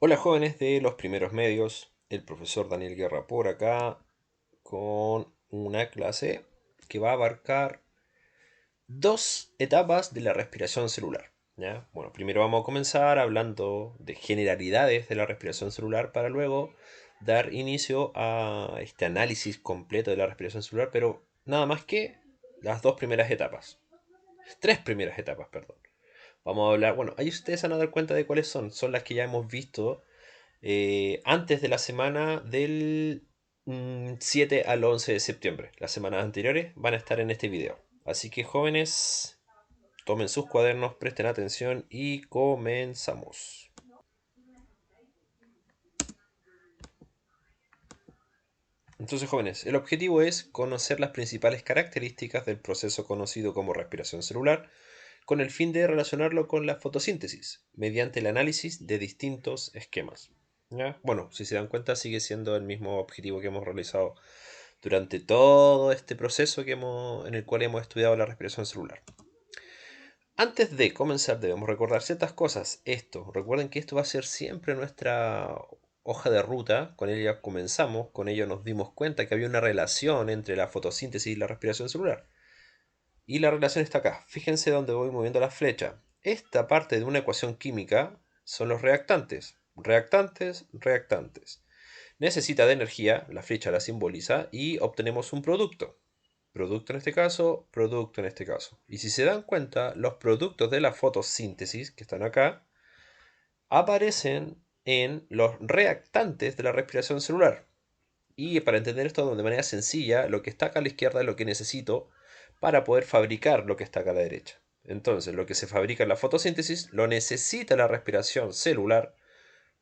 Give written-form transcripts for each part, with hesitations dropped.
Hola jóvenes de los primeros medios, el profesor Daniel Guerra por acá con una clase que va a abarcar dos etapas de la respiración celular. ¿Ya? Bueno, primero vamos a comenzar hablando de generalidades de la respiración celular para luego dar inicio a este análisis completo de la respiración celular, pero nada más que las dos primeras etapas. Tres primeras etapas, perdón. Vamos a hablar, bueno, ahí ustedes se van a dar cuenta de cuáles son. Son las que ya hemos visto antes de la semana del 7 al 11 de septiembre. Las semanas anteriores van a estar en este video. Así que jóvenes, tomen sus cuadernos, presten atención y comenzamos. Entonces jóvenes, el objetivo es conocer las principales características del proceso conocido como respiración celular con el fin de relacionarlo con la fotosíntesis, mediante el análisis de distintos esquemas. ¿Ya? Bueno, si se dan cuenta, sigue siendo el mismo objetivo que hemos realizado durante todo este proceso en el cual hemos estudiado la respiración celular. Antes de comenzar debemos recordar ciertas cosas. Recuerden que esto va a ser siempre nuestra hoja de ruta. Con ella comenzamos, con ello nos dimos cuenta que había una relación entre la fotosíntesis y la respiración celular. Y la relación está acá. Fíjense dónde voy moviendo la flecha. Esta parte de una ecuación química son los reactantes. Reactantes, reactantes. Necesita de energía, la flecha la simboliza, y obtenemos un producto. Producto en este caso, producto en este caso. Y si se dan cuenta, los productos de la fotosíntesis, que están acá, aparecen en los reactantes de la respiración celular. Y para entender esto de manera sencilla, lo que está acá a la izquierda es lo que necesito para poder fabricar lo que está acá a la derecha. Entonces, lo que se fabrica en la fotosíntesis lo necesita la respiración celular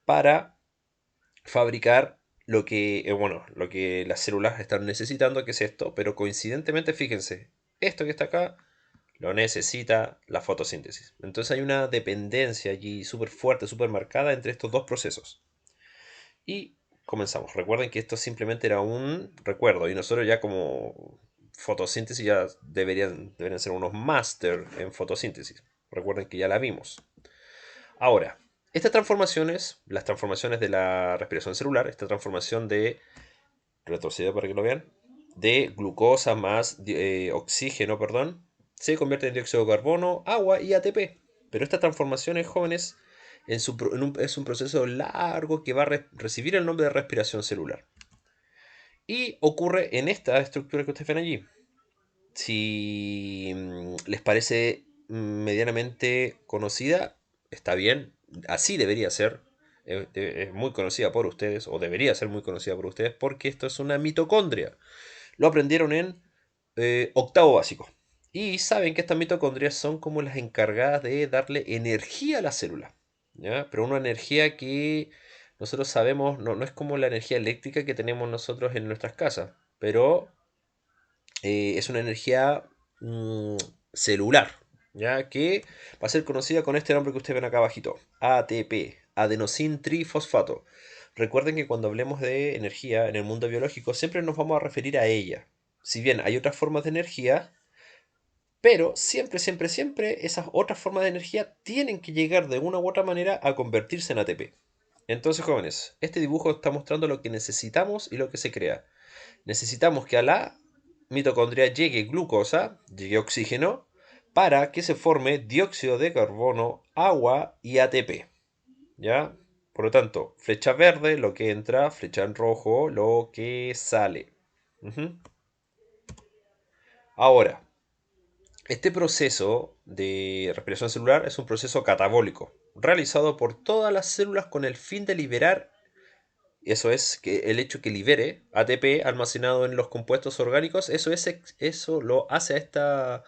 para fabricar lo que las células están necesitando, que es esto, pero coincidentemente, fíjense, esto que está acá lo necesita la fotosíntesis. Entonces hay una dependencia allí súper fuerte, súper marcada entre estos dos procesos. Y comenzamos. Recuerden que esto simplemente era un recuerdo y nosotros ya como fotosíntesis ya deberían ser unos máster en fotosíntesis. Recuerden que ya la vimos. Ahora, estas transformaciones, las transformaciones de la respiración celular, esta transformación de, retrocedo para que lo vean, de glucosa más oxígeno, perdón, se convierte en dióxido de carbono, agua y ATP. Pero estas transformaciones jóvenes es un proceso largo que va a recibir el nombre de respiración celular. Y ocurre en esta estructura que ustedes ven allí. Si les parece medianamente conocida, está bien, así debería ser. Es muy conocida por ustedes, o debería ser muy conocida por ustedes, porque esto es una mitocondria. Lo aprendieron en octavo básico. Y saben que estas mitocondrias son como las encargadas de darle energía a la célula. ¿Ya? Pero una energía que nosotros sabemos, no es como la energía eléctrica que tenemos nosotros en nuestras casas, pero es una energía mm, celular, ¿ya? Que va a ser conocida con este nombre que ustedes ven acá abajito, ATP, adenosín trifosfato. Recuerden que cuando hablemos de energía en el mundo biológico siempre nos vamos a referir a ella. Si bien hay otras formas de energía, pero siempre, siempre, siempre esas otras formas de energía tienen que llegar de una u otra manera a convertirse en ATP. Entonces, jóvenes, este dibujo está mostrando lo que necesitamos y lo que se crea. Necesitamos que a la mitocondria llegue glucosa, llegue oxígeno, para que se forme dióxido de carbono, agua y ATP. ¿Ya? Por lo tanto, flecha verde, lo que entra, flecha en rojo, lo que sale. Ujú. Ahora, este proceso de respiración celular es un proceso catabólico, realizado por todas las células con el fin de liberar. Eso es que el hecho que libere ATP almacenado en los compuestos orgánicos, eso lo hace a esta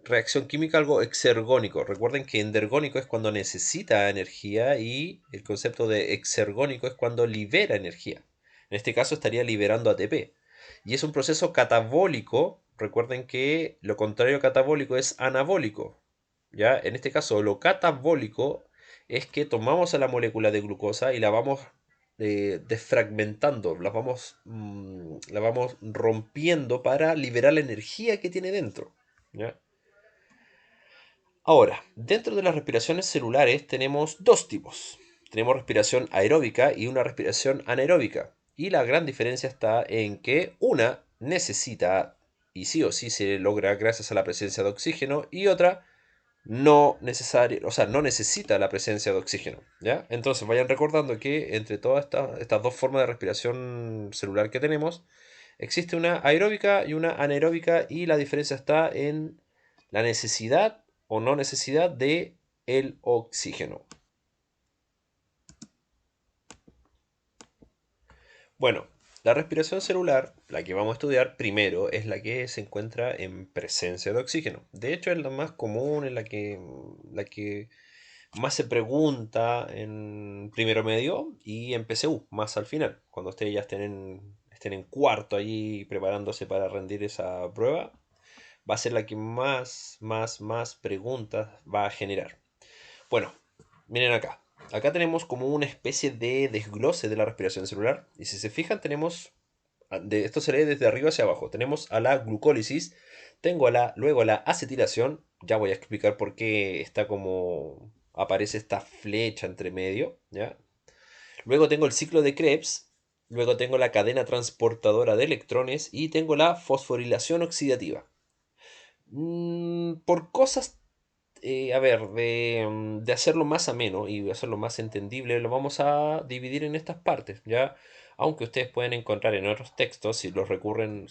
reacción química algo exergónico. Recuerden que endergónico es cuando necesita energía y el concepto de exergónico es cuando libera energía. En este caso estaría liberando ATP. Y es un proceso catabólico. Recuerden que lo contrario a catabólico es anabólico. ¿Ya? En este caso, lo catabólico es que tomamos a la molécula de glucosa y la vamos desfragmentando, la vamos rompiendo para liberar la energía que tiene dentro. ¿Ya? Ahora, dentro de las respiraciones celulares tenemos dos tipos. tenemos respiración aeróbica y una respiración anaeróbica. Y la gran diferencia está en que una necesita, y sí o sí se logra gracias a la presencia de oxígeno, y otra no necesario, o sea, no necesita la presencia de oxígeno, ¿ya? Entonces vayan recordando que entre todas estas dos formas de respiración celular que tenemos, existe una aeróbica y una anaeróbica y la diferencia está en la necesidad o no necesidad de el oxígeno. Bueno, la respiración celular, la que vamos a estudiar primero, es la que se encuentra en presencia de oxígeno. De hecho, es la más común, es la que más se pregunta en primero medio y en PSU, más al final, cuando ustedes ya estén en cuarto allí preparándose para rendir esa prueba, va a ser la que más preguntas va a generar. Bueno, miren acá. Acá tenemos como una especie de desglose de la respiración celular. Y si se fijan, tenemos. Esto se lee desde arriba hacia abajo. Tenemos a la glucólisis. Luego a la acetilación. Ya voy a explicar por qué está como. Aparece esta flecha entre medio. ¿Ya? Luego tengo el ciclo de Krebs. Luego tengo la cadena transportadora de electrones. Y tengo la fosforilación oxidativa. Por cosas a ver, de hacerlo más ameno y de hacerlo más entendible, lo vamos a dividir en estas partes, ¿ya? Aunque ustedes pueden encontrar en otros textos, si recurren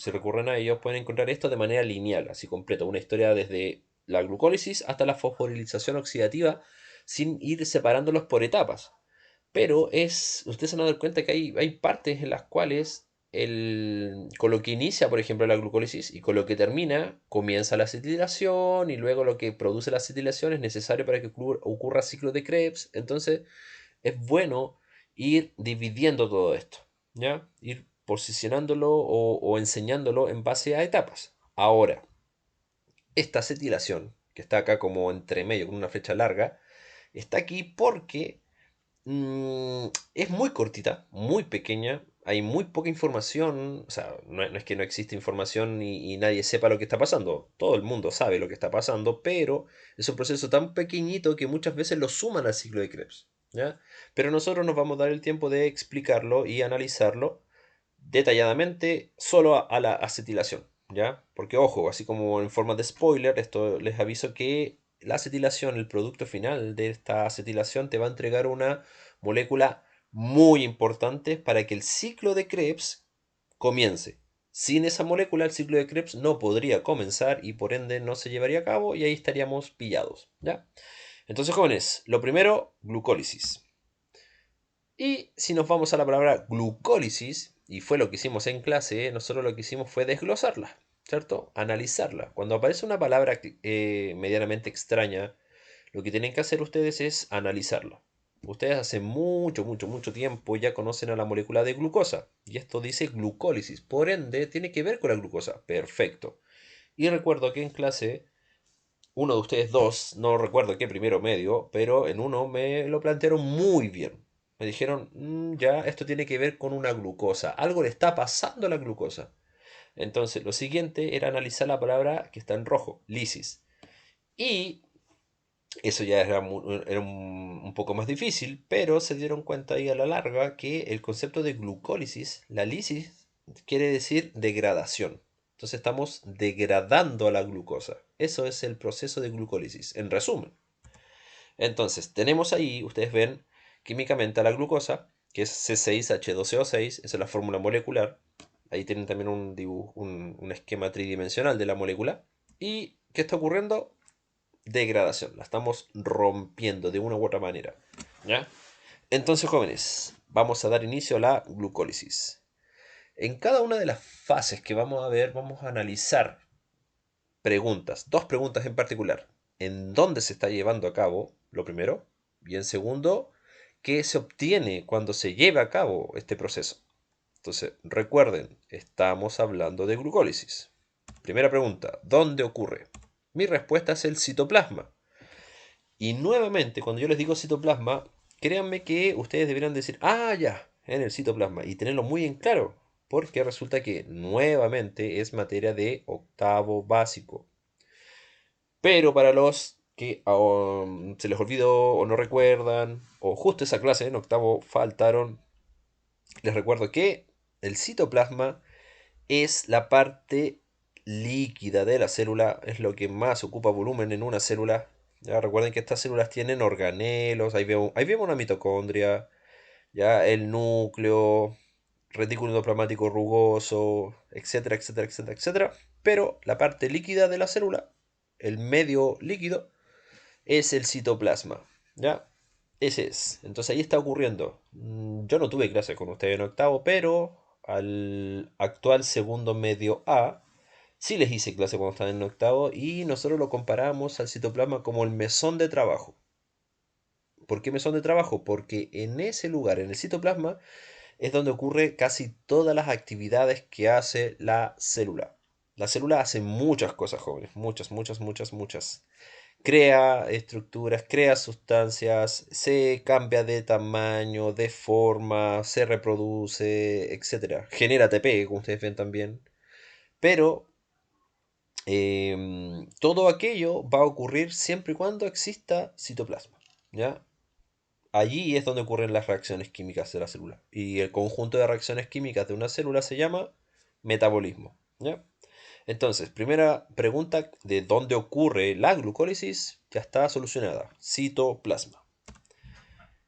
a ellos, pueden encontrar esto de manera lineal, así completo, una historia desde la glucólisis hasta la fosforilización oxidativa, sin ir separándolos por etapas. Pero ustedes se van a dar cuenta que hay partes en las cuales con lo que inicia, por ejemplo, la glucólisis y con lo que termina, comienza la acetilación y luego lo que produce la acetilación es necesario para que ocurra ciclo de Krebs. Entonces, es bueno ir dividiendo todo esto, ¿ya? Ir posicionándolo o enseñándolo en base a etapas. Ahora, esta acetilación, que está acá como entre medio con una flecha larga, está aquí porque es muy cortita, muy pequeña, hay muy poca información, o sea, no es que no existe información y nadie sepa lo que está pasando, todo el mundo sabe lo que está pasando, pero es un proceso tan pequeñito que muchas veces lo suman al ciclo de Krebs, ¿ya? Pero nosotros nos vamos a dar el tiempo de explicarlo y analizarlo detalladamente solo a la acetilación, ¿ya? Porque ojo, así como en forma de spoiler, esto les aviso que la acetilación, el producto final de esta acetilación te va a entregar una molécula muy importante para que el ciclo de Krebs comience. Sin esa molécula el ciclo de Krebs no podría comenzar y por ende no se llevaría a cabo y ahí estaríamos pillados, ¿ya? Entonces, jóvenes, lo primero, glucólisis. Y si nos vamos a la palabra glucólisis, y fue lo que hicimos en clase, nosotros lo que hicimos fue desglosarla, ¿cierto? Analizarla. Cuando aparece una palabra medianamente extraña, lo que tienen que hacer ustedes es analizarla. Ustedes hace mucho tiempo ya conocen a la molécula de glucosa, y esto dice glucólisis, por ende tiene que ver con la glucosa. Perfecto. Y recuerdo que en clase uno de ustedes dos, no recuerdo qué primero o medio, pero en uno me lo plantearon muy bien. Me dijeron, ya, esto tiene que ver con una glucosa. Algo le está pasando a la glucosa. Entonces, lo siguiente era analizar la palabra que está en rojo, lisis. Y eso ya era un poco más difícil, pero se dieron cuenta ahí a la larga que el concepto de glucólisis, la lisis, quiere decir degradación. Entonces estamos degradando a la glucosa. Eso es el proceso de glucólisis, en resumen. Entonces, tenemos ahí, ustedes ven químicamente a la glucosa, que es C6H12O6, esa es la fórmula molecular. Ahí tienen también un esquema tridimensional de la molécula. ¿Y qué está ocurriendo? Degradación. La estamos rompiendo de una u otra manera. ¿Ya? Entonces, jóvenes, vamos a dar inicio a la glucólisis. En cada una de las fases que vamos a ver, vamos a analizar preguntas, dos preguntas en particular. ¿En dónde se está llevando a cabo? Lo primero. Y en segundo, ¿qué se obtiene cuando se lleva a cabo este proceso? Entonces, recuerden, estamos hablando de glucólisis. Primera pregunta, ¿dónde ocurre? Mi respuesta es el citoplasma. Y nuevamente, cuando yo les digo citoplasma, créanme que ustedes deberían decir, ah, ya, en el citoplasma, y tenerlo muy en claro, porque resulta que nuevamente es materia de octavo básico. Pero para los que se les olvidó o no recuerdan, o justo esa clase en octavo faltaron, les recuerdo que el citoplasma es la parte líquida de la célula, es lo que más ocupa volumen en una célula. Ya recuerden que estas células tienen organelos, ahí vemos una mitocondria, ya el núcleo, retículo endoplasmático rugoso, etcétera, etcétera, etcétera, etcétera. Pero la parte líquida de la célula, el medio líquido, es el citoplasma, ¿ya? Ese es. Entonces ahí está ocurriendo. Yo no tuve clases con ustedes en octavo, pero al actual segundo medio A, sí les hice clase cuando estaban en octavo y nosotros lo comparamos al citoplasma como el mesón de trabajo. ¿Por qué mesón de trabajo? Porque en ese lugar, en el citoplasma, es donde ocurre casi todas las actividades que hace la célula. La célula hace muchas cosas, jóvenes, muchas, muchas, muchas, muchas. Crea estructuras, crea sustancias, se cambia de tamaño, de forma, se reproduce, etcétera. Genera ATP, como ustedes ven también. Pero todo aquello va a ocurrir siempre y cuando exista citoplasma. ¿Ya? Allí es donde ocurren las reacciones químicas de la célula. Y el conjunto de reacciones químicas de una célula se llama metabolismo. ¿Ya? Entonces, primera pregunta de dónde ocurre la glucólisis ya está solucionada. Citoplasma.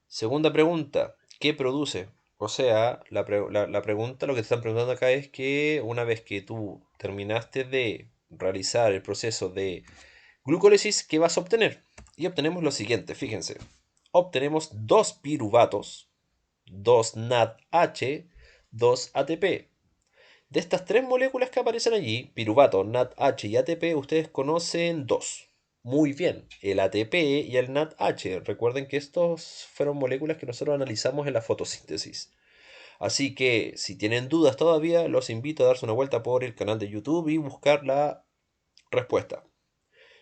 Segunda pregunta, ¿qué produce? O sea, la pregunta, lo que te están preguntando acá es que una vez que tú terminaste de realizar el proceso de glucólisis, ¿qué vas a obtener? Y obtenemos lo siguiente, fíjense. Obtenemos dos piruvatos, dos NADH, dos ATP. De estas tres moléculas que aparecen allí, piruvato, NADH y ATP, ustedes conocen dos. Muy bien, el ATP y el NADH. Recuerden que estos fueron moléculas que nosotros analizamos en la fotosíntesis. Así que si tienen dudas todavía, los invito a darse una vuelta por el canal de YouTube y buscar la respuesta.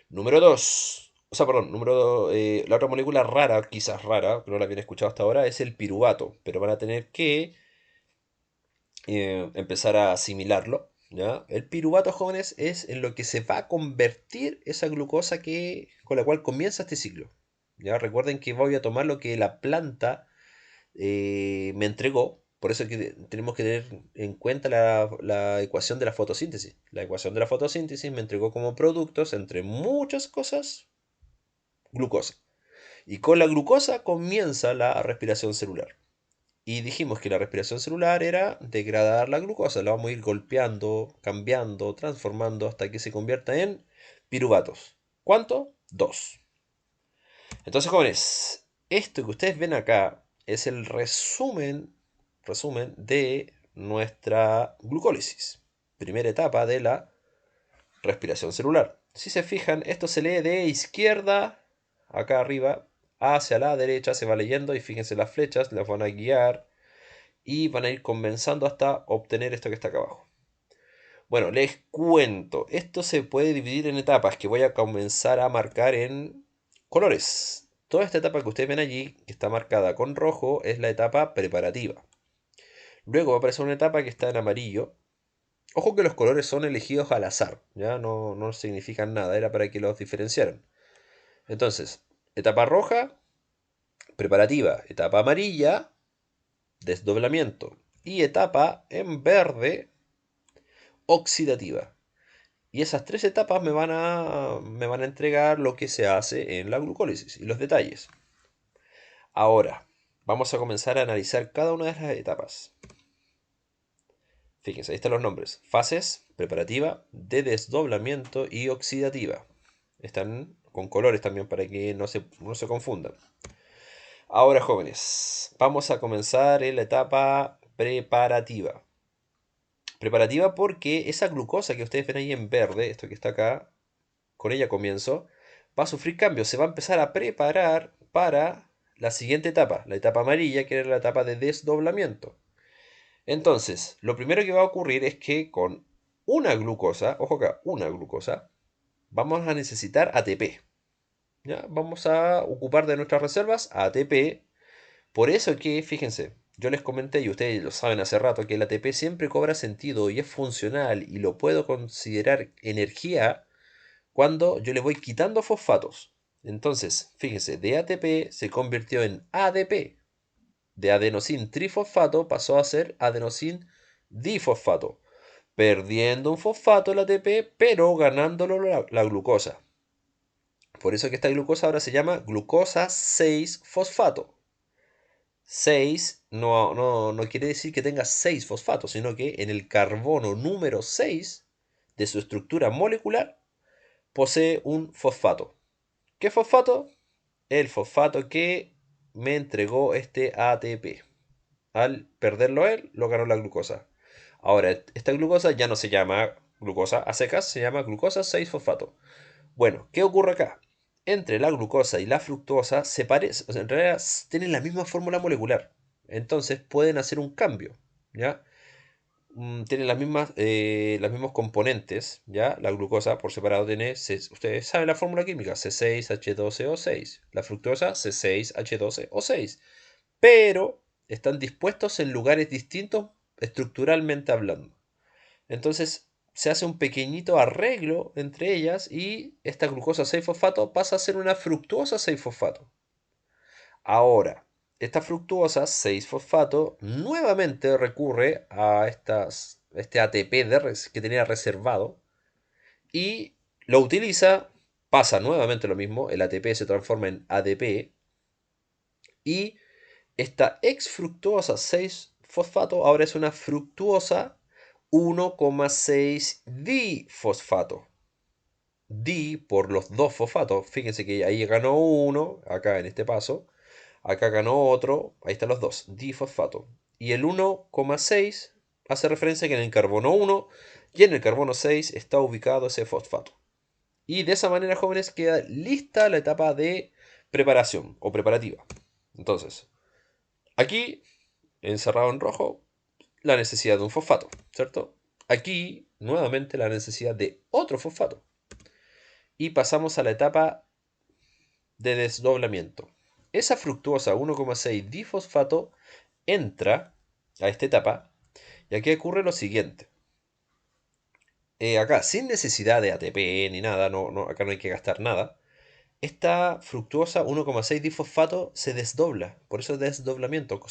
Número 2. O sea, perdón, la otra molécula rara, quizás rara, que no la habían escuchado hasta ahora, es el piruvato. Pero van a tener que empezar a asimilarlo. ¿Ya? El piruvato, jóvenes, es en lo que se va a convertir esa glucosa con la cual comienza este ciclo. ¿Ya? Recuerden que voy a tomar lo que la planta me entregó. Por eso que tenemos que tener en cuenta la ecuación de la fotosíntesis. La ecuación de la fotosíntesis me entregó como productos, entre muchas cosas, glucosa. Y con la glucosa comienza la respiración celular. Y dijimos que la respiración celular era degradar la glucosa. La vamos a ir golpeando, cambiando, transformando hasta que se convierta en piruvatos. ¿Cuánto? Dos. Entonces, jóvenes, esto que ustedes ven acá es el resumen de nuestra glucólisis. Primera etapa de la respiración celular. Si se fijan, esto se lee de izquierda, acá arriba, hacia la derecha, se va leyendo y fíjense las flechas, las van a guiar y van a ir comenzando hasta obtener esto que está acá abajo. Bueno, les cuento, esto se puede dividir en etapas que voy a comenzar a marcar en colores. Toda esta etapa que ustedes ven allí, que está marcada con rojo, es la etapa preparativa. Luego va a aparecer una etapa que está en amarillo. Ojo que los colores son elegidos al azar, ya no significan nada, era para que los diferenciaran. Entonces, etapa roja, preparativa, etapa amarilla, desdoblamiento, y etapa en verde, oxidativa. Y esas tres etapas me van a entregar lo que se hace en la glucólisis y los detalles. Ahora, vamos a comenzar a analizar cada una de las etapas. Fíjense, ahí están los nombres. Fases, preparativa, de desdoblamiento y oxidativa. Están con colores también para que no se confundan. Ahora, jóvenes, vamos a comenzar en la etapa preparativa. Preparativa porque esa glucosa que ustedes ven ahí en verde, esto que está acá, con ella comienzo, va a sufrir cambios. Se va a empezar a preparar para la siguiente etapa, la etapa amarilla, que era la etapa de desdoblamiento. Entonces, lo primero que va a ocurrir es que con una glucosa, ojo acá, una glucosa, vamos a necesitar ATP. ¿Ya? Vamos a ocupar de nuestras reservas ATP. Por eso que, fíjense, yo les comenté, y ustedes lo saben hace rato, que el ATP siempre cobra sentido y es funcional y lo puedo considerar energía cuando yo le voy quitando fosfatos. Entonces, fíjense, de ATP se convirtió en ADP. De adenosin trifosfato pasó a ser adenosin difosfato, perdiendo un fosfato el ATP, pero ganándolo la glucosa. Por eso que esta glucosa ahora se llama glucosa 6-fosfato. 6 no quiere decir que tenga 6 fosfatos, sino que en el carbono número 6 de su estructura molecular posee un fosfato. ¿Qué fosfato? El fosfato que me entregó este ATP. Al perderlo él, lo ganó la glucosa. Ahora, esta glucosa ya no se llama glucosa a secas, se llama glucosa 6-fosfato. Bueno, ¿qué ocurre acá? Entre la glucosa y la fructosa se parecen, o sea, en realidad tienen la misma fórmula molecular. Entonces pueden hacer un cambio, ¿ya? Tienen los mismos componentes, ¿ya? La glucosa por separado tiene, ustedes saben la fórmula química, C6H12O6. La fructosa, C6H12O6. Pero están dispuestos en lugares distintos estructuralmente hablando. Entonces se hace un pequeñito arreglo entre ellas y esta glucosa 6-fosfato pasa a ser una fructuosa 6-fosfato. Ahora, esta fructuosa 6-fosfato nuevamente recurre a este ATP que tenía reservado y lo utiliza, pasa nuevamente lo mismo, el ATP se transforma en ADP y esta ex-fructuosa 6-fosfato ahora es una fructuosa 1,6-difosfato. Di por los dos fosfatos. Fíjense que ahí ganó uno, acá en este paso. Acá ganó otro, ahí están los dos, difosfato. Y el 1,6 hace referencia que en el carbono 1 y en el carbono 6 está ubicado ese fosfato. Y de esa manera, jóvenes, queda lista la etapa de preparación o preparativa. Entonces, aquí, encerrado en rojo, la necesidad de un fosfato, ¿cierto? Aquí, nuevamente, la necesidad de otro fosfato. Y pasamos a la etapa de desdoblamiento. Esa fructuosa 1,6 difosfato entra a esta etapa y aquí ocurre lo siguiente. Acá, sin necesidad de ATP ni nada, acá no hay que gastar nada, esta fructuosa 1,6 difosfato se desdobla, por eso es desdoblamiento.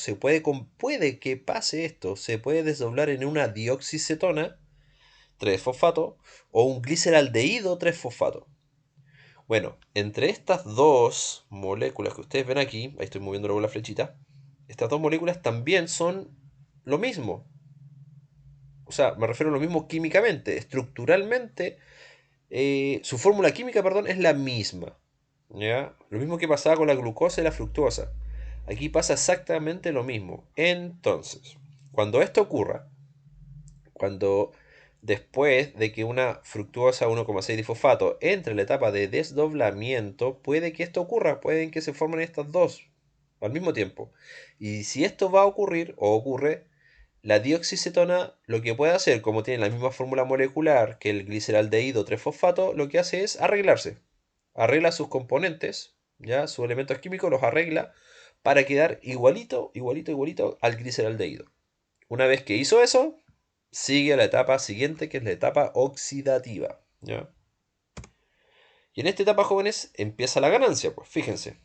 Puede que pase esto, se puede desdoblar en una dioxicetona 3-fosfato o un gliceraldehído 3-fosfato. Bueno, entre estas dos moléculas que ustedes ven aquí, ahí estoy moviendo luego la flechita, estas dos moléculas también son lo mismo. O sea, me refiero a lo mismo químicamente, estructuralmente, su fórmula química, perdón, es la misma. ¿Ya? Lo mismo que pasaba con la glucosa y la fructuosa. Aquí pasa exactamente lo mismo. Entonces, cuando esto ocurra, cuando después de que una fructuosa 1,6 difosfato entre en la etapa de desdoblamiento, puede que esto ocurra, pueden que se formen estas dos al mismo tiempo. Y si esto va a ocurrir o ocurre, la dioxicetona lo que puede hacer, como tiene la misma fórmula molecular que el gliceraldehído 3-fosfato, lo que hace es arreglarse. Arregla sus componentes, ya sus elementos químicos los arregla para quedar igualito, igualito, igualito al gliceraldehído. Una vez que hizo eso, sigue a la etapa siguiente, que es la etapa oxidativa. ¿Ya? Y en esta etapa, jóvenes, empieza la ganancia. Pues fíjense,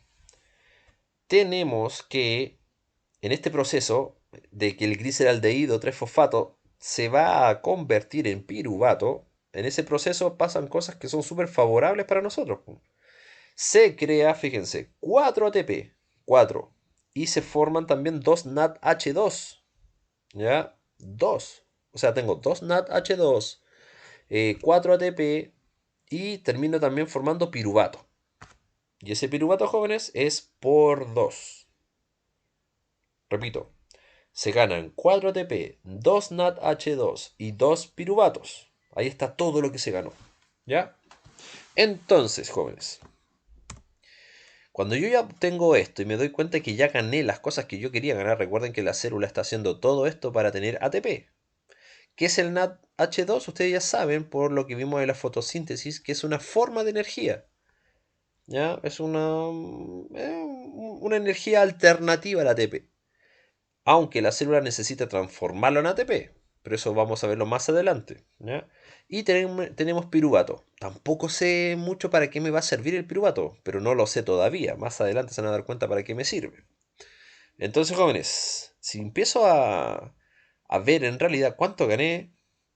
tenemos que, en este proceso de que el gliceraldehído 3-fosfato se va a convertir en piruvato, en ese proceso pasan cosas que son súper favorables para nosotros. Se crea, fíjense, 4 ATP, 4, y se forman también 2 NADH2, ¿ya? 2. O sea, tengo 2 NADH2, 4 ATP y termino también formando piruvato. Y ese piruvato, jóvenes, es por 2. Repito, se ganan 4 ATP, 2 NADH2 y 2 piruvatos. Ahí está todo lo que se ganó. ¿Ya? Entonces, jóvenes, cuando yo ya tengo esto y me doy cuenta que ya gané las cosas que yo quería ganar, recuerden que la célula está haciendo todo esto para tener ATP. ¿Qué es el NADH2? Ustedes ya saben, por lo que vimos en la fotosíntesis, que es una forma de energía. ¿Ya? Es una energía alternativa al ATP. Aunque la célula necesita transformarlo en ATP. pero eso vamos a verlo más adelante, ¿ya? Y tenemos piruvato. Tampoco sé mucho para qué me va a servir el piruvato, pero no lo sé todavía. Más adelante se van a dar cuenta para qué me sirve. Entonces, jóvenes, si empiezo a ver en realidad cuánto gané,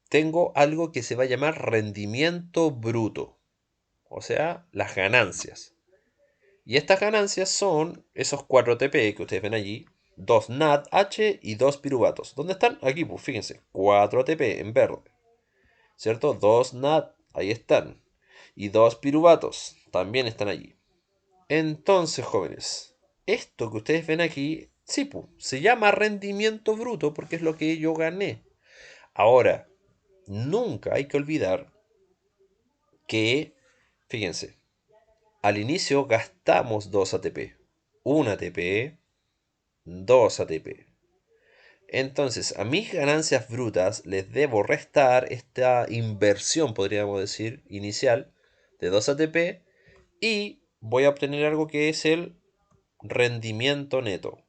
tengo algo que se va a llamar rendimiento bruto, o sea, las ganancias. Y estas ganancias son esos 4 TP que ustedes ven allí, 2 NAD H y 2 piruvatos. ¿Dónde están? Aquí, pues fíjense, 4 TP en verde, ¿cierto? 2 NAD, ahí están. Y 2 piruvatos, también están allí. Entonces, jóvenes, esto que ustedes ven aquí, sí, pues, se llama rendimiento bruto porque es lo que yo gané. Ahora, nunca hay que olvidar que, fíjense, al inicio gastamos 2 ATP. 1 ATP, 2 ATP. Entonces, a mis ganancias brutas les debo restar esta inversión, podríamos decir, inicial de 2 ATP y voy a obtener algo que es el rendimiento neto.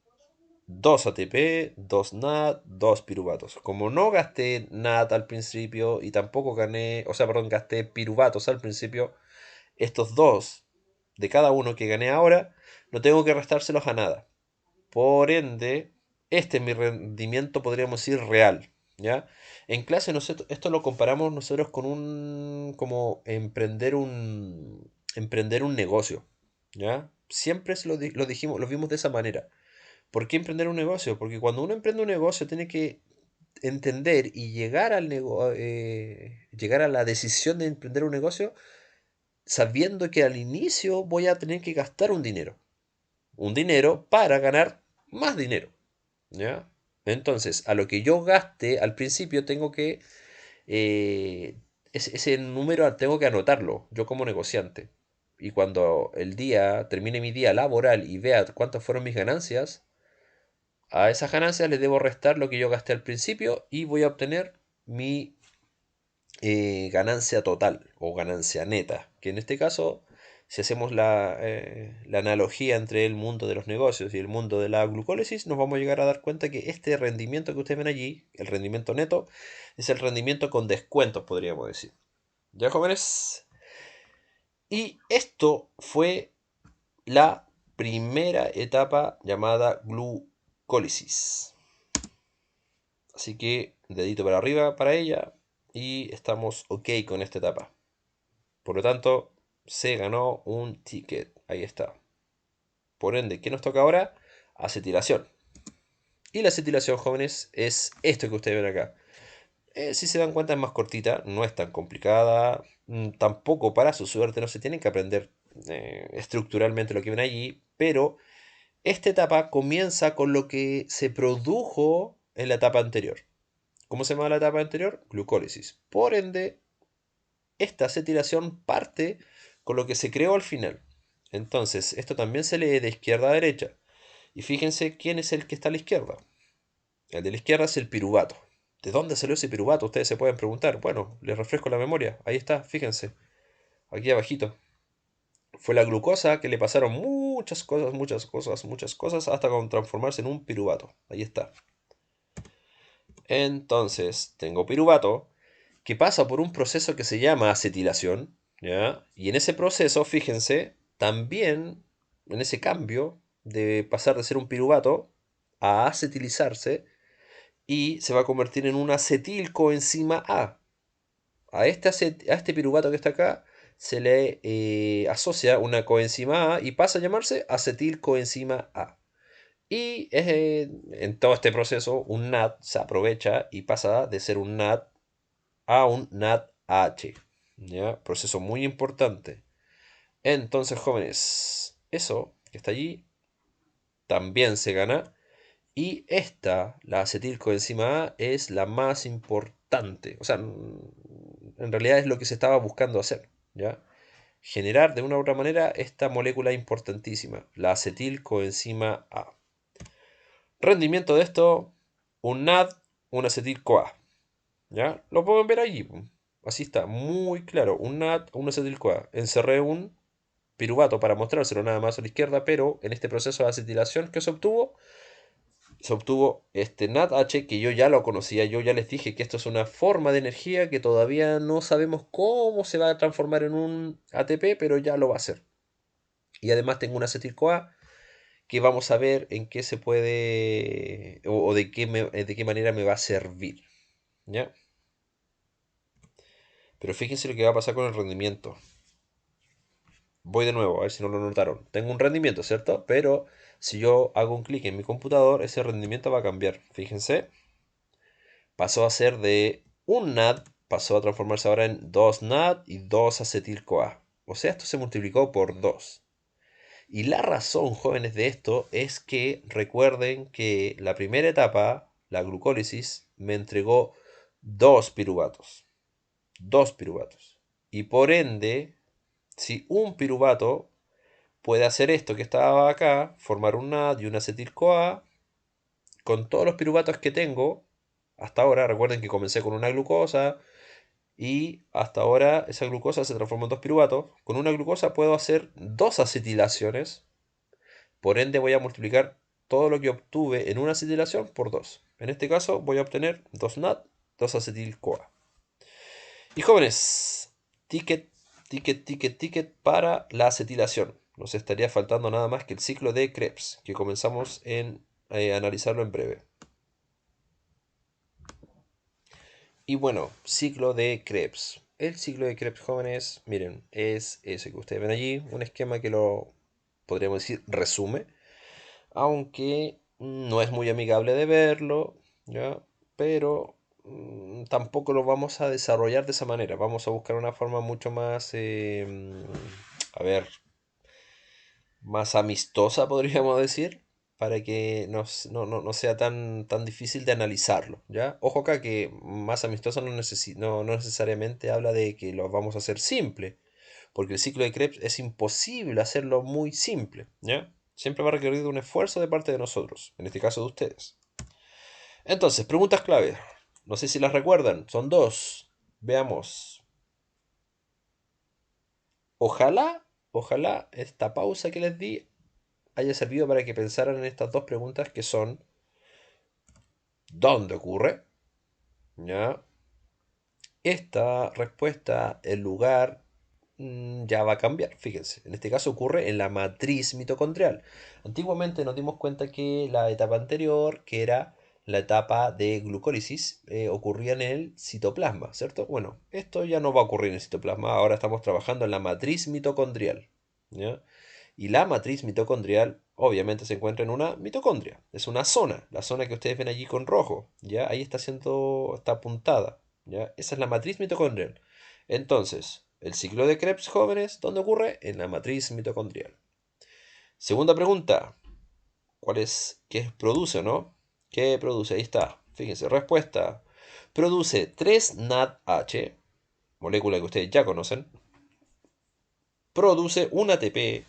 2 ATP, 2 NAT, 2 piruvatos. Como no gasté NAT al principio y tampoco gané, o sea, perdón, gasté piruvatos al principio, estos dos de cada uno que gané ahora, no tengo que restárselos a nada. Por ende, este es mi rendimiento, podríamos decir, real. ¿Ya? En clase esto lo comparamos nosotros con como emprender un negocio. ¿Ya? Siempre lo dijimos, lo vimos de esa manera. ¿Por qué emprender un negocio? Porque cuando uno emprende un negocio tiene que entender y llegar a la decisión de emprender un negocio sabiendo que al inicio voy a tener que gastar un dinero. Un dinero para ganar más dinero. ¿Ya? Entonces, a lo que yo gaste al principio tengo que... eh, ese número tengo que anotarlo, yo como negociante. Y cuando el día, termine mi día laboral y vea cuántas fueron mis ganancias, a esas ganancias le debo restar lo que yo gasté al principio y voy a obtener mi ganancia total o ganancia neta. Que en este caso, si hacemos la analogía entre el mundo de los negocios y el mundo de la glucólisis, nos vamos a llegar a dar cuenta que este rendimiento que ustedes ven allí, el rendimiento neto, es el rendimiento con descuentos, podríamos decir. ¿Ya, jóvenes? Y esto fue la primera etapa llamada glucólisis. Así que dedito para arriba para ella y estamos ok con esta etapa. Por lo tanto, se ganó un ticket. Ahí está. Por ende, ¿qué nos toca ahora? Acetilación. Y la acetilación, jóvenes, es esto que ustedes ven acá. Si se dan cuenta es más cortita, no es tan complicada. Tampoco para su suerte no se tienen que aprender estructuralmente lo que ven allí. Pero esta etapa comienza con lo que se produjo en la etapa anterior. ¿Cómo se llama la etapa anterior? Glucólisis. Por ende, esta acetilación parte con lo que se creó al final. Entonces, esto también se lee de izquierda a derecha. Y fíjense quién es el que está a la izquierda. El de la izquierda es el piruvato. ¿De dónde salió ese piruvato? Ustedes se pueden preguntar. Bueno, les refresco la memoria. Ahí está, fíjense. Aquí abajito. Fue la glucosa que le pasaron muchas cosas, muchas cosas, muchas cosas, hasta transformarse en un piruvato. Ahí está. Entonces, tengo piruvato, que pasa por un proceso que se llama acetilación, ¿ya? Y en ese proceso, fíjense, también en ese cambio de pasar de ser un piruvato a acetilizarse y se va a convertir en un acetilcoenzima A. A este piruvato que está acá se le asocia una coenzima A y pasa a llamarse acetilcoenzima A. Y en todo este proceso un NAD se aprovecha y pasa de ser un NAD a un NADH. ¿Ya? Proceso muy importante. Entonces, jóvenes, eso que está allí también se gana. Y esta, la acetilcoenzima A, es la más importante. O sea, en realidad es lo que se estaba buscando hacer. ¿Ya? Generar de una u otra manera esta molécula importantísima, la acetilcoenzima A. Rendimiento de esto, un NAD, un acetil-CoA. ¿Ya? Lo pueden ver allí. Así está, muy claro. Un NAD, un acetil-CoA. Encerré un piruvato para mostrárselo nada más a la izquierda, pero en este proceso de acetilación que se obtuvo, se obtuvo este NADH que yo ya lo conocía, yo ya les dije que esto es una forma de energía que todavía no sabemos cómo se va a transformar en un ATP, pero ya lo va a hacer. Y además tengo un acetil-CoA que vamos a ver en qué se puede o de qué manera me va a servir. ¿Ya? Pero fíjense lo que va a pasar con el rendimiento. Voy de nuevo, a ver si no lo notaron. Tengo un rendimiento, ¿cierto? Pero si yo hago un clic en mi computador, ese rendimiento va a cambiar. Fíjense, pasó a ser de un NAD, pasó a transformarse ahora en 2 NAD y 2 acetil-CoA. O sea, esto se multiplicó por 2. Y la razón, jóvenes, de esto es que recuerden que la primera etapa, la glucólisis, me entregó 2 piruvatos. 2 piruvatos. Y por ende, si un piruvato puede hacer esto que estaba acá, formar un NAD y un acetil-CoA, con todos los piruvatos que tengo, hasta ahora, recuerden que comencé con una glucosa y hasta ahora esa glucosa se transformó en 2 piruvatos. Con una glucosa puedo hacer 2 acetilaciones, por ende voy a multiplicar todo lo que obtuve en una acetilación por 2. En este caso voy a obtener 2 NAD, 2 acetil-CoA. Y jóvenes, ticket, ticket para la acetilación. Nos estaría faltando nada más que el ciclo de Krebs, que comenzamos en analizarlo en breve. Y bueno, ciclo de Krebs. El ciclo de Krebs, jóvenes, miren, es ese que ustedes ven allí, un esquema que lo podríamos decir resume, aunque no es muy amigable de verlo, ¿ya? Pero tampoco lo vamos a desarrollar de esa manera. Vamos a buscar una forma mucho más, a ver, más amistosa, podríamos decir, para que no sea tan difícil de analizarlo, ¿ya? Ojo acá que más amistosa no necesariamente habla de que lo vamos a hacer simple, porque el ciclo de Krebs es imposible hacerlo muy simple, ¿ya? Siempre va a requerir de un esfuerzo de parte de nosotros, en este caso de ustedes. Entonces, preguntas clave. No sé si las recuerdan, son dos. Veamos. Ojalá esta pausa que les di haya servido para que pensaran en estas dos preguntas que son ¿dónde ocurre? ¿Ya? Esta respuesta, el lugar, ya va a cambiar. Fíjense, en este caso ocurre en la matriz mitocondrial. Antiguamente nos dimos cuenta que la etapa anterior, que era la etapa de glucólisis, ocurría en el citoplasma, ¿cierto? Bueno, esto ya no va a ocurrir en el citoplasma, ahora estamos trabajando en la matriz mitocondrial. ¿Ya? Y la matriz mitocondrial obviamente se encuentra en una mitocondria. Es una zona, la zona que ustedes ven allí con rojo. ¿Ya? Ahí está apuntada. ¿Ya? Esa es la matriz mitocondrial. Entonces, el ciclo de Krebs, jóvenes, ¿dónde ocurre? En la matriz mitocondrial. Segunda pregunta. ¿Qué produce, no? ¿Qué produce? Ahí está. Fíjense, respuesta. Produce 3 NADH, molécula que ustedes ya conocen. Produce un ATP,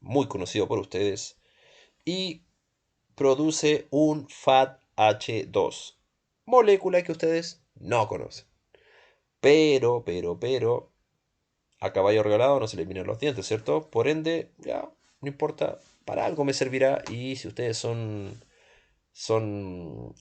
muy conocido por ustedes. Y produce un FADH2, molécula que ustedes no conocen. Pero, a caballo regalado no se le miran los dientes, ¿cierto? Por ende, ya, no importa, para algo me servirá y si ustedes son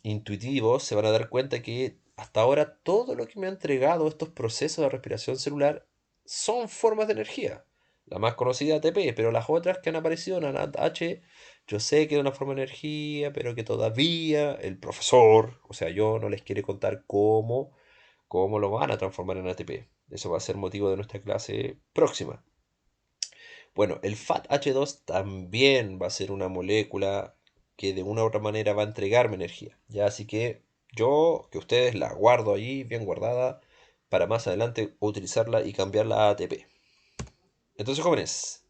intuitivos, se van a dar cuenta que hasta ahora todo lo que me ha entregado estos procesos de respiración celular son formas de energía. La más conocida ATP, pero las otras que han aparecido en H, yo sé que es una forma de energía, pero que todavía el profesor, o sea, yo no les quiere contar cómo lo van a transformar en ATP. Eso va a ser motivo de nuestra clase próxima. Bueno, el FAT-H2 también va a ser una molécula que de una u otra manera va a entregarme energía. Ya, así que que ustedes la guardo ahí bien guardada para más adelante utilizarla y cambiarla a ATP. Entonces, jóvenes,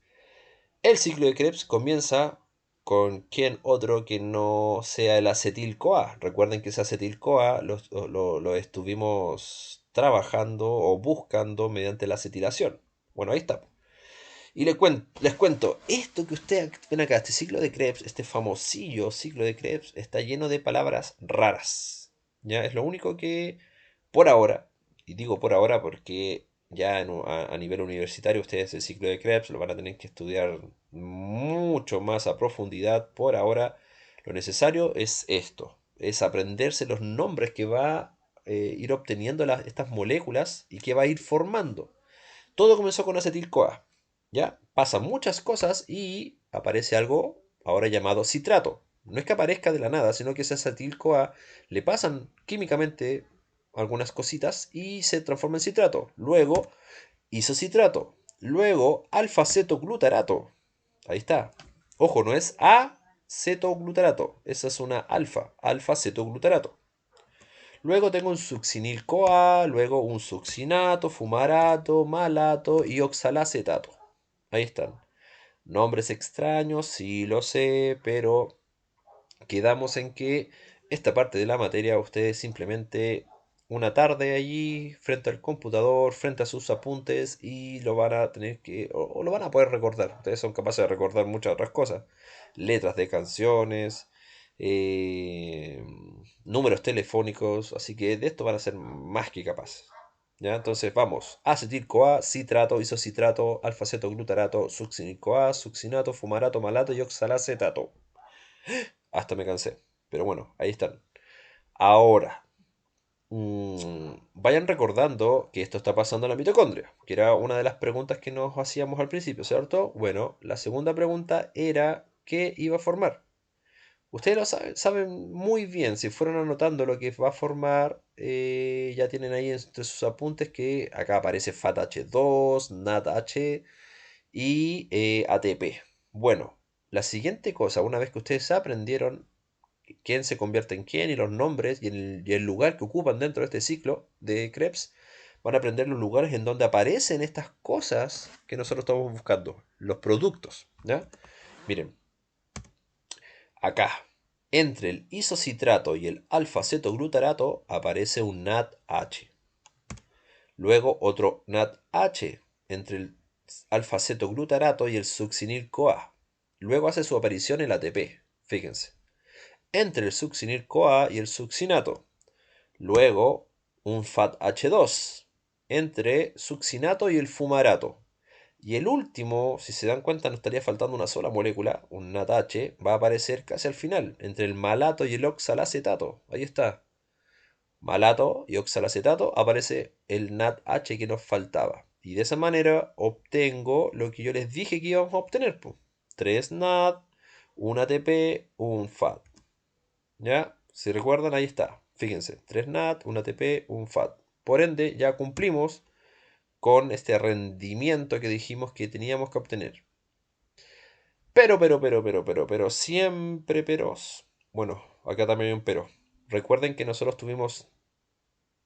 el ciclo de Krebs comienza con quién otro que no sea el acetil-CoA. Recuerden que ese acetil-CoA lo estuvimos trabajando o buscando mediante la acetilación. Bueno, ahí está. Y les cuento, esto que ustedes ven acá, este ciclo de Krebs, este famosillo ciclo de Krebs, está lleno de palabras raras. ¿Ya? Es lo único que, por ahora, y digo por ahora porque ya a nivel universitario ustedes el ciclo de Krebs lo van a tener que estudiar mucho más a profundidad. Por ahora, Lo necesario es esto, es aprenderse los nombres que va a ir obteniendo estas moléculas y que va a ir formando. Todo comenzó con acetil-CoA, ¿ya? Pasan muchas cosas y aparece algo ahora llamado citrato. No es que aparezca de la nada, sino que ese acetil-CoA le pasan químicamente algunas cositas y se transforma en citrato. Luego isocitrato. Luego alfa-cetoglutarato. Ahí está. Ojo, no es acetoglutarato. Esa es una alfa. Alfa-cetoglutarato. Luego tengo un succinil-CoA, luego un succinato, fumarato, malato y oxalacetato. Ahí están. Nombres extraños, sí lo sé, pero quedamos en que esta parte de la materia ustedes simplemente una tarde allí frente al computador, frente a sus apuntes y lo van a tener que, o lo van a poder recordar. Ustedes son capaces de recordar muchas otras cosas. Letras de canciones, eh, números telefónicos, así que de esto van a ser más que capaces. ¿Ya? Entonces vamos, acetil-CoA, citrato, isocitrato, alfa-cetoglutarato, succinil-CoA, succinato, fumarato, malato y oxalacetato. Hasta me cansé. Pero bueno, ahí están. Ahora, vayan recordando que esto está pasando en la mitocondria, que era una de las preguntas que nos hacíamos al principio, ¿cierto? Bueno, la segunda pregunta era ¿qué iba a formar? Ustedes lo saben muy bien, si fueron anotando lo que va a formar, ya tienen ahí entre sus apuntes que acá aparece FATH2, NADH y ATP. Bueno, la siguiente cosa, una vez que ustedes aprendieron quién se convierte en quién y los nombres y el lugar que ocupan dentro de este ciclo de Krebs, van a aprender los lugares en donde aparecen estas cosas que nosotros estamos buscando, los productos. ¿Ya? Miren, acá, entre el isocitrato y el alfa-cetoglutarato aparece un NADH. Luego otro NADH entre el alfa-cetoglutarato y el succinil-CoA. Luego hace su aparición el ATP, fíjense, entre el succinil-CoA y el succinato. Luego un FATH2 entre succinato y el fumarato. Y el último, si se dan cuenta, nos estaría faltando una sola molécula, un NADH, va a aparecer casi al final, entre el malato y el oxalacetato. Ahí está. Malato y oxalacetato aparece el NADH que nos faltaba. Y de esa manera obtengo lo que yo les dije que íbamos a obtener. 3 NAD, un ATP, un FAT. ¿Ya? Si recuerdan, ahí está. Fíjense, 3 NAD, un ATP, un FAT. Por ende, ya cumplimos con este rendimiento que dijimos que teníamos que obtener. Pero, siempre peros. Bueno, acá también hay un pero. Recuerden que nosotros tuvimos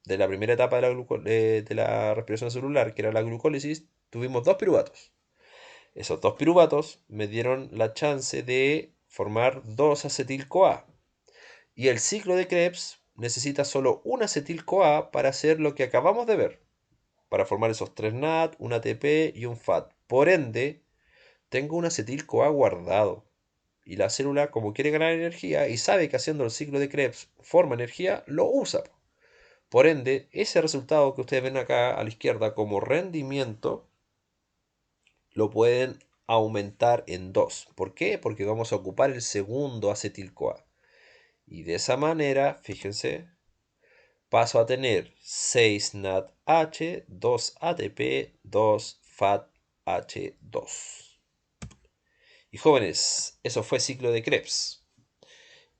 de la primera etapa de la respiración celular, que era la glucólisis, tuvimos dos piruvatos. Esos dos piruvatos me dieron la chance de formar dos acetil-CoA. Y el ciclo de Krebs necesita solo un acetil-CoA para hacer lo que acabamos de ver, para formar esos 3 NAD, un ATP y un FAT. Por ende, tengo un acetil-CoA guardado. Y la célula, como quiere ganar energía y sabe que haciendo el ciclo de Krebs forma energía, lo usa. Por ende, ese resultado que ustedes ven acá a la izquierda como rendimiento, lo pueden aumentar en 2. ¿Por qué? Porque vamos a ocupar el segundo acetil-CoA. Y de esa manera, fíjense, paso a tener 6 NADH, 2 ATP, 2 FATH2. Y jóvenes, eso fue ciclo de Krebs.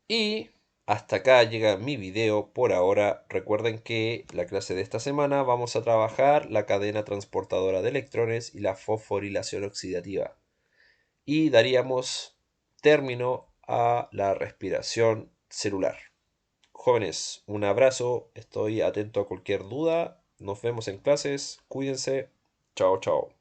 Y hasta acá llega mi video por ahora. Recuerden que la clase de esta semana vamos a trabajar la cadena transportadora de electrones y la fosforilación oxidativa. Y daríamos término a la respiración celular. Jóvenes, un abrazo, estoy atento a cualquier duda, nos vemos en clases, cuídense, chao chao.